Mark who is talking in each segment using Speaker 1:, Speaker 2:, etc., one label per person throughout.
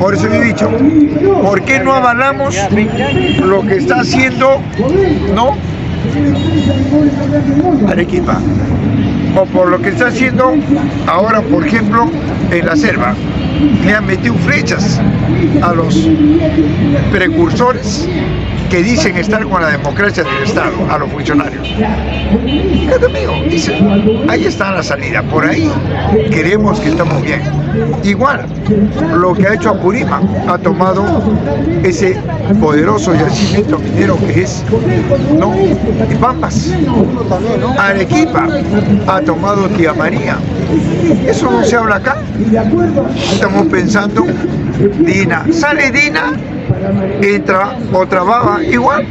Speaker 1: Por eso he dicho, ¿por qué no avalamos lo que está haciendo, no, Arequipa? O por lo que está haciendo ahora, por ejemplo, en la selva. Le han metido flechas a los precursores que dicen estar con la democracia del Estado, a los funcionarios. Cada amigo dice, ahí está la salida, por ahí creemos que estamos bien. Igual, lo que ha hecho Apurímac, ha tomado ese poderoso yacimiento minero que es, ¿no?, Pampas. Arequipa ha tomado Tía María. Eso no se habla acá. Estamos pensando, Dina, sale Dina, entra otra baba igual.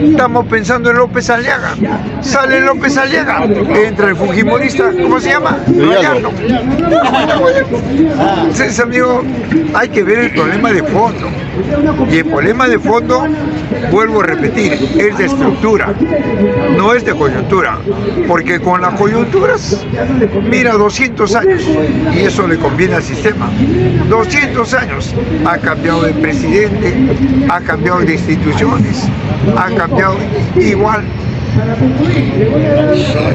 Speaker 1: Estamos pensando en López Aliaga, sale López Aliaga, entra el fujimorista, ¿cómo se llama? Gallardo. Entonces, amigo, hay que ver el problema de fondo. Y el problema de fondo, vuelvo a repetir, es de estructura, no es de coyuntura. Porque con las coyunturas, mira, 200 años, y eso le conviene al sistema. 200 años, ha cambiado de presidente, ha cambiado de instituciones, ha cambiado igual.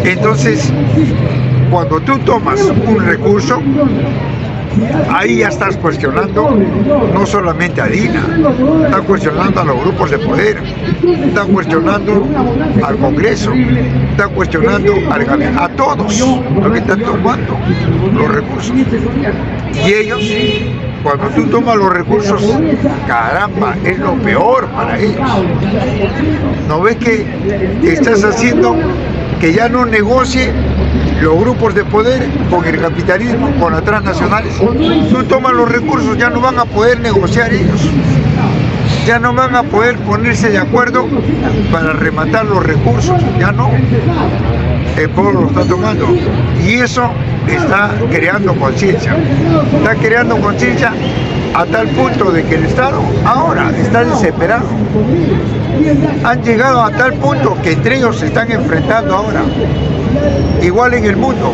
Speaker 1: Entonces, cuando tú tomas un recurso, ahí ya estás cuestionando no solamente a Dina, estás cuestionando a los grupos de poder, estás cuestionando al Congreso, estás cuestionando al gabinete, a todos los que están tomando los recursos. Y ellos, cuando tú tomas los recursos, caramba, es lo peor para ellos. ¿No ves que estás haciendo que ya no negocie los grupos de poder con el capitalismo, con las transnacionales? Tú tomas los recursos, ya no van a poder negociar ellos, ya no van a poder ponerse de acuerdo para rematar los recursos, ya no. El pueblo lo está tomando y eso está creando conciencia, a tal punto de que el Estado ahora está desesperado. Han llegado a tal punto que entre ellos se están enfrentando ahora. Igual en el mundo,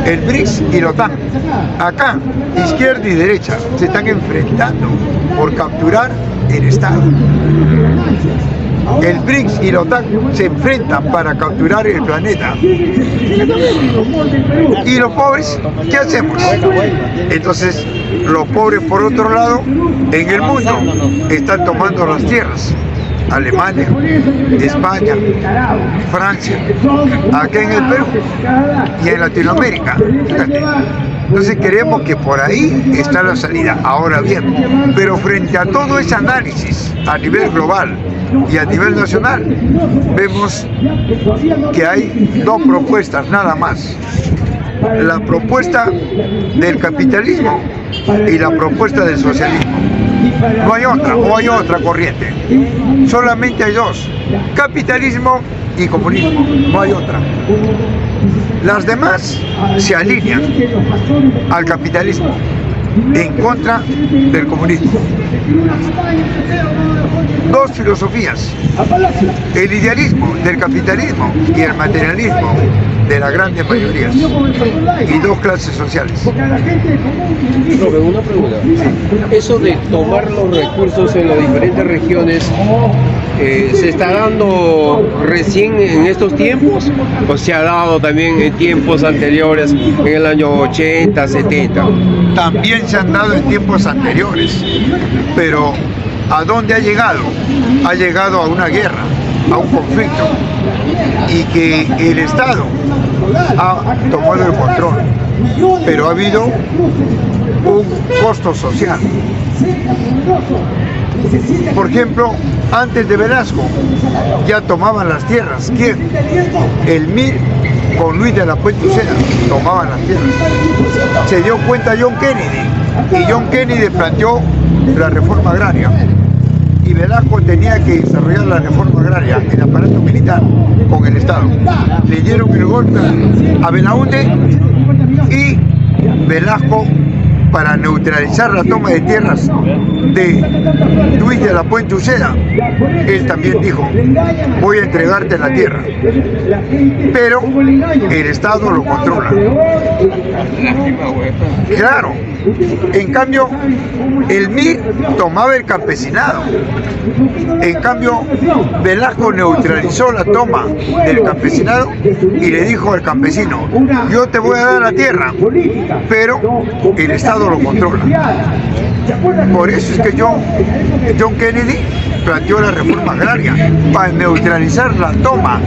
Speaker 1: el BRICS y la OTAN, acá, izquierda y derecha, se están enfrentando por capturar el Estado. El BRICS y la OTAN se enfrentan para capturar el planeta. ¿Y los pobres? ¿Qué hacemos? Entonces, los pobres, por otro lado, en el mundo, están tomando las tierras. Alemania, España, Francia, acá en el Perú y en Latinoamérica. Fíjate. Entonces creemos que por ahí está la salida. Ahora bien, pero frente a todo ese análisis a nivel global y a nivel nacional, vemos que hay dos propuestas nada más. La propuesta del capitalismo y la propuesta del socialismo. No hay otra, o hay otra corriente. Solamente hay dos, capitalismo y comunismo, no hay otra. Las demás se alinean al capitalismo en contra del comunismo. Dos filosofías, el idealismo del capitalismo y el materialismo de las grandes mayorías, y dos clases sociales.
Speaker 2: Profe, una pregunta. Eso de tomar los recursos en las diferentes regiones, ¿se está dando recién en estos tiempos o se ha dado también en tiempos anteriores, en el año 80, 70?
Speaker 1: También se han dado en tiempos anteriores, pero ¿a dónde ha llegado? Ha llegado a una guerra, a un conflicto, y que el Estado ha tomado el control, pero ha habido un costo social. Por ejemplo, antes de Velasco ya tomaban las tierras. ¿Quién? El MIR con Luis de la Puente Uceda tomaban las tierras. Se dio cuenta John Kennedy y John Kennedy planteó la reforma agraria. Y Velasco tenía que desarrollar la reforma agraria, el aparato militar, con el Estado. Le dieron el golpe a Belaúnde y Velasco, para neutralizar la toma de tierras de Luis de la Puente Uceda, él también dijo, voy a entregarte la tierra, pero el Estado lo controla. Claro, En cambio, el MIR tomaba el campesinado. En cambio, Velasco neutralizó la toma del campesinado y le dijo al campesino: yo te voy a dar la tierra, pero el Estado lo controla. Por eso es que John Kennedy planteó la reforma agraria, para neutralizar la toma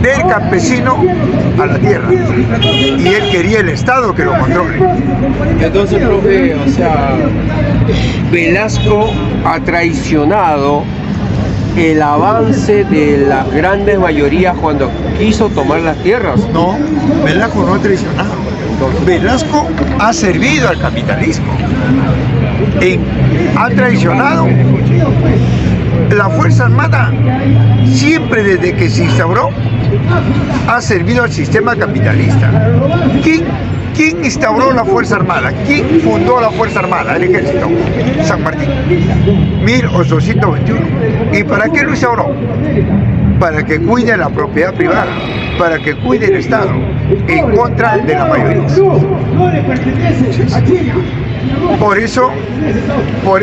Speaker 1: del campesino a la tierra, y él quería el Estado que lo controle.
Speaker 2: Entonces, profe, o sea, Velasco ha traicionado el avance de las grandes mayorías cuando quiso tomar las tierras.
Speaker 1: No, Velasco no ha traicionado. Velasco ha servido al capitalismo. Ha traicionado. La Fuerza Armada, siempre desde que se instauró, ha servido al sistema capitalista. ¿Quién instauró la Fuerza Armada? ¿Quién fundó la Fuerza Armada? El Ejército. San Martín, 1821. ¿Y para qué lo instauró? Para que cuide la propiedad privada, para que cuide el Estado, en contra de la mayoría. Por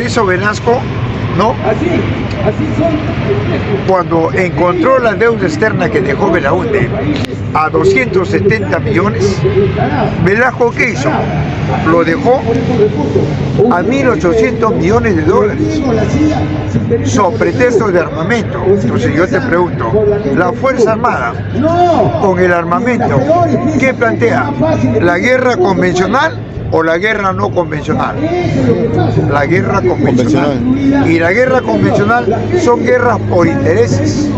Speaker 1: eso Velasco, ¿no? Cuando encontró la deuda externa que dejó Belaúnde a 270 millones, Velasco, ¿qué hizo? Lo dejó a 1.800 millones de dólares, sobre pretexto de armamento. Entonces yo te pregunto, la Fuerza Armada, con el armamento, ¿qué plantea? ¿La guerra convencional o la guerra no convencional? La guerra convencional. Y la guerra convencional son guerras por intereses.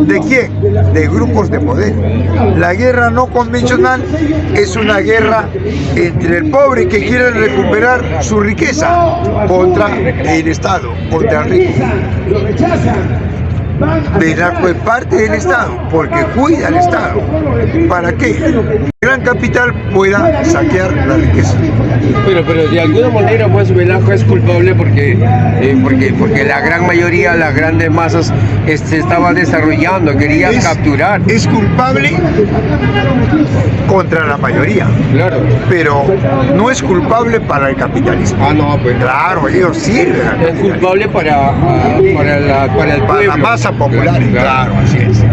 Speaker 1: ¿De quién? De grupos de poder. La guerra no convencional es una guerra entre el pobre que quiere recuperar su riqueza contra el Estado, contra el rico. Velasco es parte del Estado, porque cuida al Estado. ¿Para qué? El gran capital pueda saquear la riqueza.
Speaker 2: Pero de alguna manera, pues, Velasco es culpable porque la gran mayoría, las grandes masas se estaban desarrollando, querían capturar.
Speaker 1: Es culpable contra la mayoría. Claro. Pero no es culpable para el capitalismo.
Speaker 2: Ah, no, pues.
Speaker 1: Claro, ellos sirven al
Speaker 2: capitalismo. Es culpable para el pueblo.
Speaker 1: Para la masa popular, claro, así es.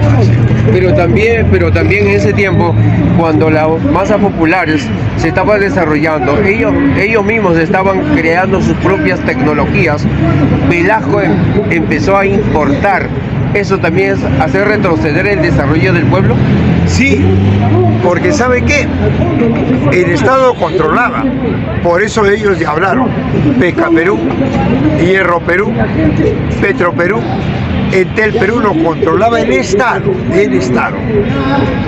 Speaker 2: Pero también en ese tiempo, cuando las masas populares se estaban desarrollando, ellos mismos estaban creando sus propias tecnologías, Velasco empezó a importar. ¿Eso también es hacer retroceder el desarrollo del pueblo?
Speaker 1: Sí, porque ¿sabe qué? El Estado controlaba, por eso ellos ya hablaron. Pesca Perú, Hierro Perú, Petro Perú, Entel Perú lo controlaba el Estado.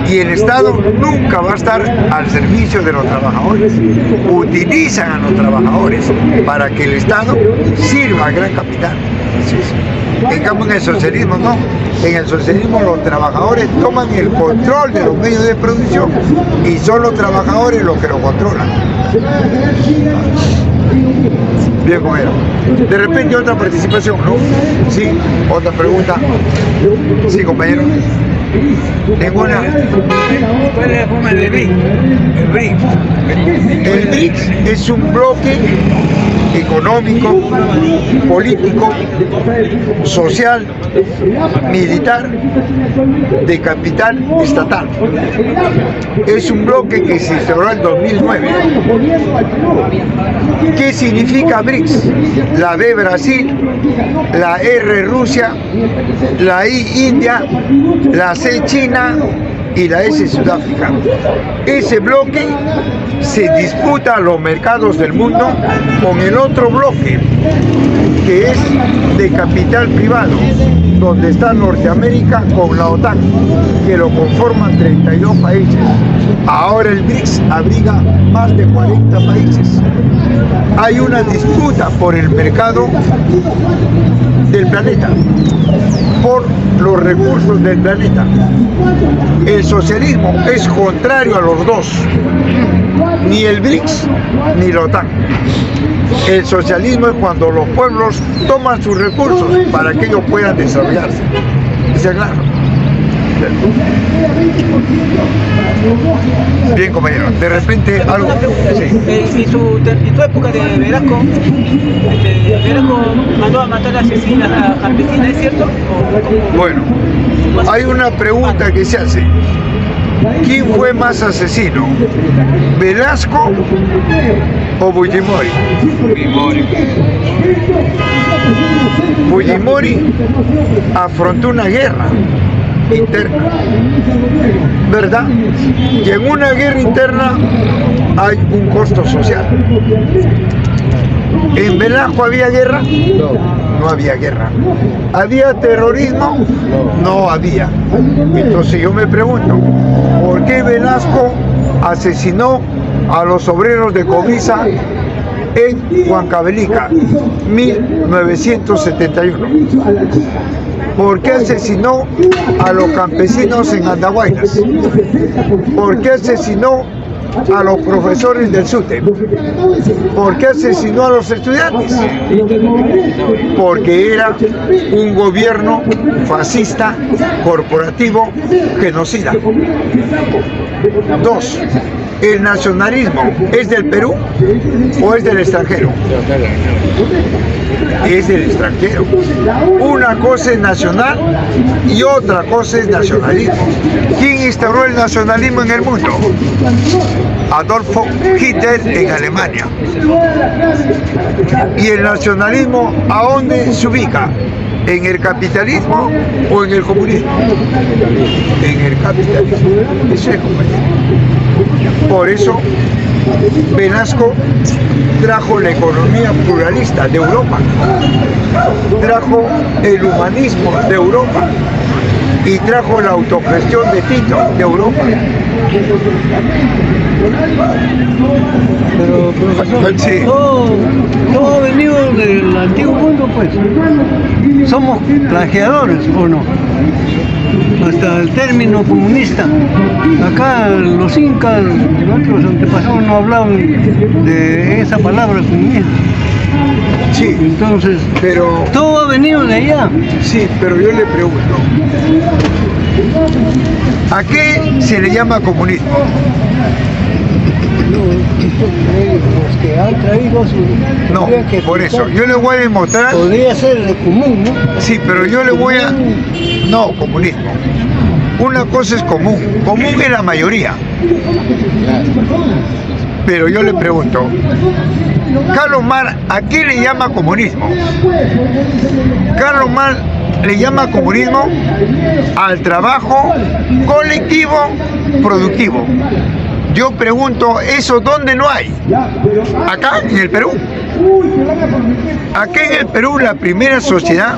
Speaker 1: Y el Estado nunca va a estar al servicio de los trabajadores. Utilizan a los trabajadores para que el Estado sirva al gran capital. En cambio, en el socialismo no. En el socialismo los trabajadores toman el control de los medios de producción y son los trabajadores los que lo controlan. Bien, compañero. De repente otra participación, ¿no? Sí, otra pregunta. Sí, compañero. Ninguna.
Speaker 3: ¿Cuál es la forma del BRICS?
Speaker 1: El BRICS es un bloque económico, político, social, militar, de capital estatal. Es un bloque que se instauró en 2009. ¿Qué significa BRICS? La B Brasil, la R Rusia, la I India, la C China y la S Sudáfrica. Ese bloque se disputa los mercados del mundo con el otro bloque, que es de capital privado, donde está Norteamérica con la OTAN, que lo conforman 32 países. Ahora el BRICS abriga más de 40 países. Hay una disputa por el mercado del planeta, por los recursos del planeta. El socialismo es contrario a los dos, ni el BRICS ni la OTAN. El socialismo es cuando los pueblos toman sus recursos para que ellos puedan desarrollarse. ¿Está claro? Bien, compañero, de repente algo.
Speaker 3: Una pregunta,
Speaker 1: Sí.
Speaker 3: ¿y tu época de Velasco, Velasco mandó a matar a asesinas a campesinas, ¿es cierto?
Speaker 1: Bueno, hay una pregunta que se hace. ¿Quién fue más asesino? ¿Velasco o Fujimori? Fujimori afrontó una guerra interna, ¿verdad? Y en una guerra interna hay un costo social. ¿En Velasco había guerra? No había guerra. ¿Había terrorismo? No había. Entonces yo me pregunto, ¿por qué Velasco asesinó a los obreros de Cobija en Huancavelica, 1971? ¿Por qué asesinó a los campesinos en Andahuaylas? ¿Por qué asesinó a los profesores del SUTE? ¿Por qué asesinó a los estudiantes? Porque era un gobierno fascista, corporativo, genocida. 2. ¿El nacionalismo es del Perú o es del extranjero? Es del extranjero. Una cosa es nacional y otra cosa es nacionalismo. ¿Quién instauró el nacionalismo en el mundo? Adolfo Hitler en Alemania. ¿Y el nacionalismo a dónde se ubica? ¿En el capitalismo o en el comunismo? En el capitalismo. Eso es, compañero. Por eso Velasco trajo la economía pluralista de Europa, trajo el humanismo de Europa y trajo la autogestión de Tito de Europa.
Speaker 4: Pero profesor,
Speaker 1: Sí.
Speaker 4: todo ha venido del antiguo mundo, pues. Somos plagiadores, ¿o no? Hasta el término comunista. Acá los incas, igual que los antepasados, no hablaban de esa palabra comunista.
Speaker 1: Sí,
Speaker 4: Entonces,
Speaker 1: pero
Speaker 4: todo ha venido de allá.
Speaker 1: sí, pero yo le pregunto, ¿a qué se le llama comunismo?
Speaker 4: Los que han traído su...
Speaker 1: No, por eso, yo le voy a demostrar.
Speaker 4: Podría ser de común, ¿no?
Speaker 1: Sí, pero yo le voy a... No, comunismo. Una cosa es común. Común es la mayoría. Pero yo le pregunto, Carlos Marx, ¿a qué le llama comunismo? Carlos Marx le llama comunismo al trabajo colectivo productivo. Yo pregunto, ¿eso dónde no hay? Acá, en el Perú. Aquí en el Perú la primera sociedad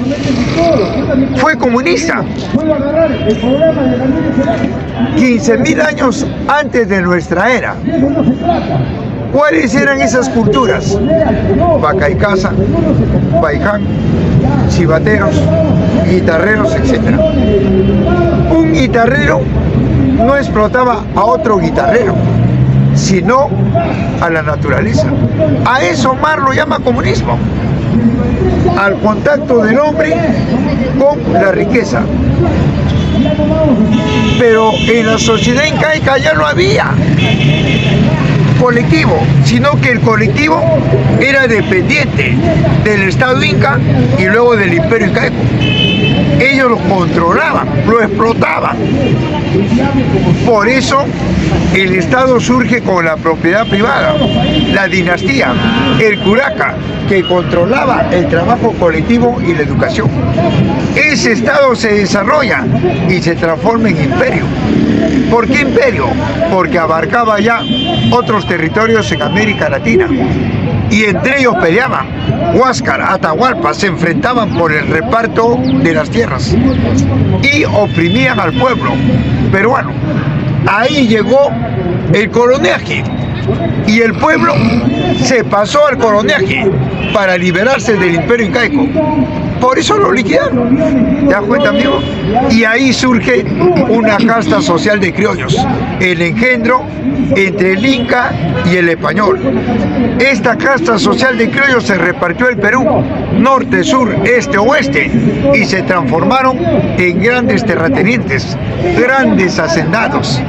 Speaker 1: fue comunista. 15.000 años antes de nuestra era. ¿Cuáles eran esas culturas? Pacaicasa, Paiján, chivateros, guitarreros, etc. Un guitarrero no explotaba a otro guitarrero, sino a la naturaleza. A eso Marx lo llama comunismo, al contacto del hombre con la riqueza. Pero en la sociedad incaica ya no había colectivo, sino que el colectivo era dependiente del Estado inca y luego del Imperio incaico. Ellos lo controlaban, lo explotaban. Por eso el Estado surge con la propiedad privada, la dinastía, el curaca, que controlaba el trabajo colectivo y la educación. Ese Estado se desarrolla y se transforma en imperio. ¿Por qué imperio? Porque abarcaba ya otros territorios en América Latina y entre ellos peleaban. Huáscar, Atahualpa se enfrentaban por el reparto de las tierras y oprimían al pueblo peruano. Ahí llegó el coloniaje y el pueblo se pasó al coloniaje para liberarse del Imperio incaico. Por eso lo liquidaron. ¿Te das cuenta, amigo? Y ahí surge una casta social de criollos, el engendro entre el inca y el español. Esta casta social de criollos se repartió el Perú, norte, sur, este, oeste, y se transformaron en grandes terratenientes, grandes hacendados,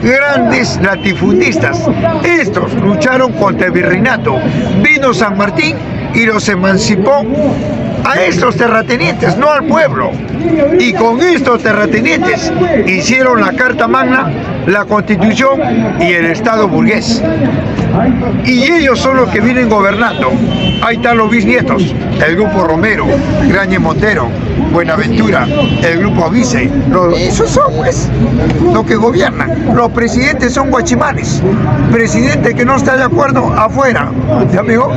Speaker 1: grandes latifundistas. Estos lucharon contra el virreinato. Vino San Martín y los emancipó a estos terratenientes, no al pueblo. Y con estos terratenientes hicieron la Carta Magna, la Constitución y el Estado burgués. Y ellos son los que vienen gobernando. Ahí están los bisnietos, el grupo Romero, Grañe Montero, Buenaventura, el grupo Avice. Esos son, pues, los que gobiernan. Los presidentes son guachimanes. Presidente que no está de acuerdo, afuera. ¿Sí, amigo?